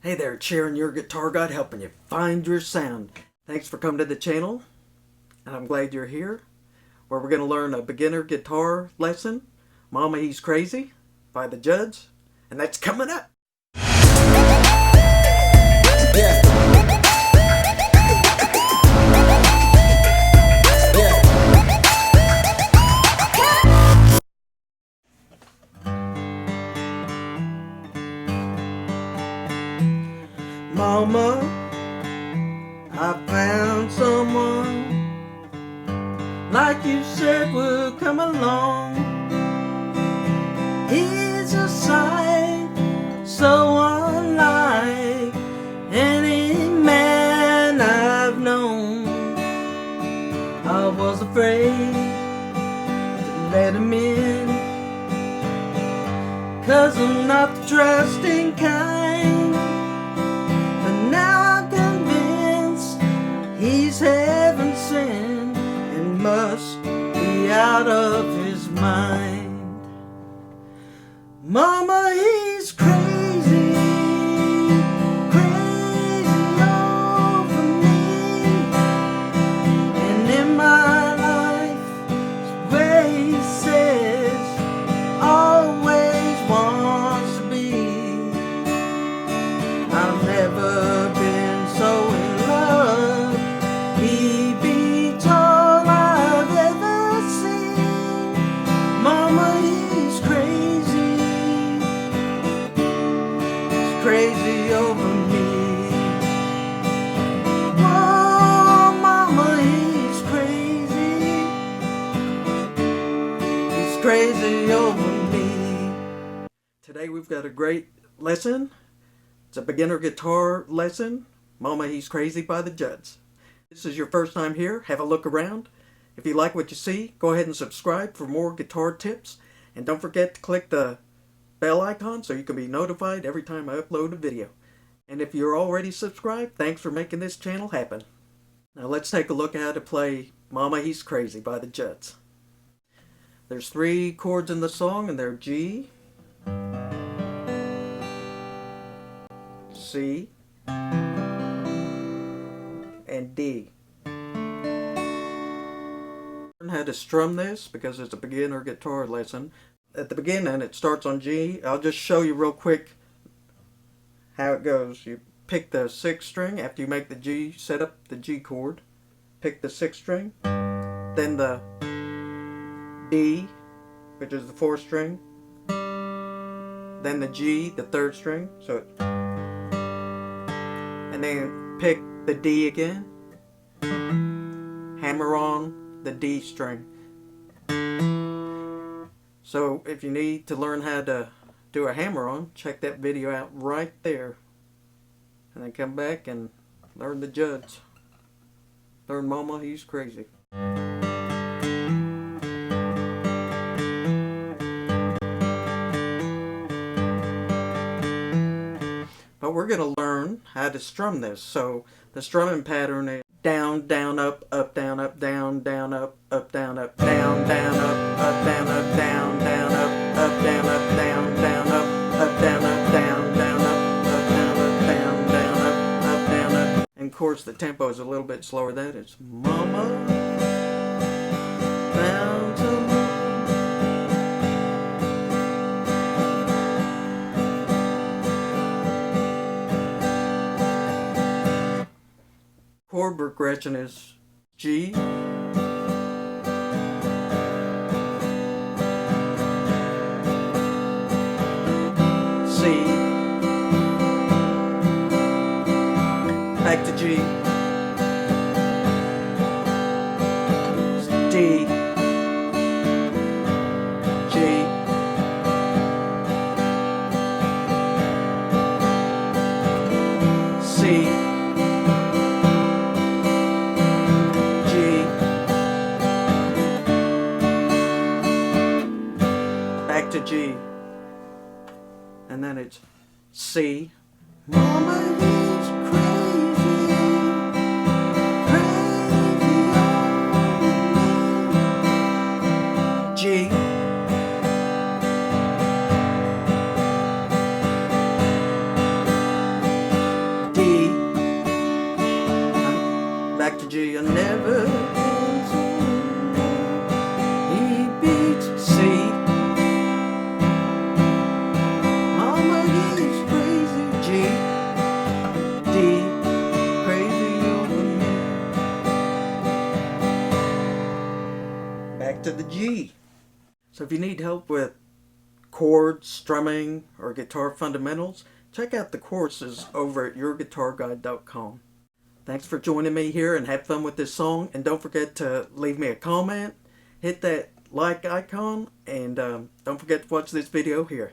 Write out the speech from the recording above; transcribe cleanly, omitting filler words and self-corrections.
Hey there, it's Sharon YourGuitarGuide helping you find your sound. Thanks for coming to the channel, and I'm glad you're here, where we're going to learn a beginner guitar lesson, Mama He's Crazy by the Judds, and that's coming up. Yeah. Mama, I found someone like you said would come along. He's a sight so unlike any man I've known. I was afraid to let him in, 'cause I'm not the trusting kind. He's heaven sent and must be out of his mind. Mama, he's crazy, crazy over me. And in my life, it's where he says always wants to be. I've never been so in love. He beats all I've ever seen. Mama, he's crazy. He's crazy over me. Oh, Mama, he's crazy. He's crazy over me. Today we've got a great lesson. It's a beginner guitar lesson, Mama He's Crazy by the Judds. If this is your first time here, have a look around. If you like what you see, go ahead and subscribe for more guitar tips. And don't forget to click the bell icon so you can be notified every time I upload a video. And if you're already subscribed, thanks for making this channel happen. Now let's take a look at how to play Mama He's Crazy by the Judds. There's 3 chords in the song, and they're G, C, and D. Learn how to strum this because it's a beginner guitar lesson. At the beginning it starts on G. I'll just show you real quick how it goes. You pick the 6th string after you make the G, set up the G chord. Pick the 6th string, then the D, which is the 4th string, then the G, the 3rd string, and then pick the D again, hammer on the D string. So if you need to learn how to do a hammer on, check that video out right there. And then come back and learn the Judds. Learn Mama He's Crazy. But we're going to learn how to strum this. So the strumming pattern is down, down, up, down, up, down, down, up, down, up, down, down, up, down, up, down, down, up, down, up, down, down, up, down, up, down, down, up, down, up, down, down, up, down, up. And of course the tempo is a little bit slower than that. It's Mama, down to chord progression is G, C, back to G, D, G, C, to G, and then it's C. Mama, he's crazy, crazy. G, back to the G. So if you need help with chords, strumming, or guitar fundamentals, check out the courses over at YourGuitarGuide.com. Thanks for joining me here, and have fun with this song. And don't forget to leave me a comment, hit that like icon, and don't forget to watch this video here.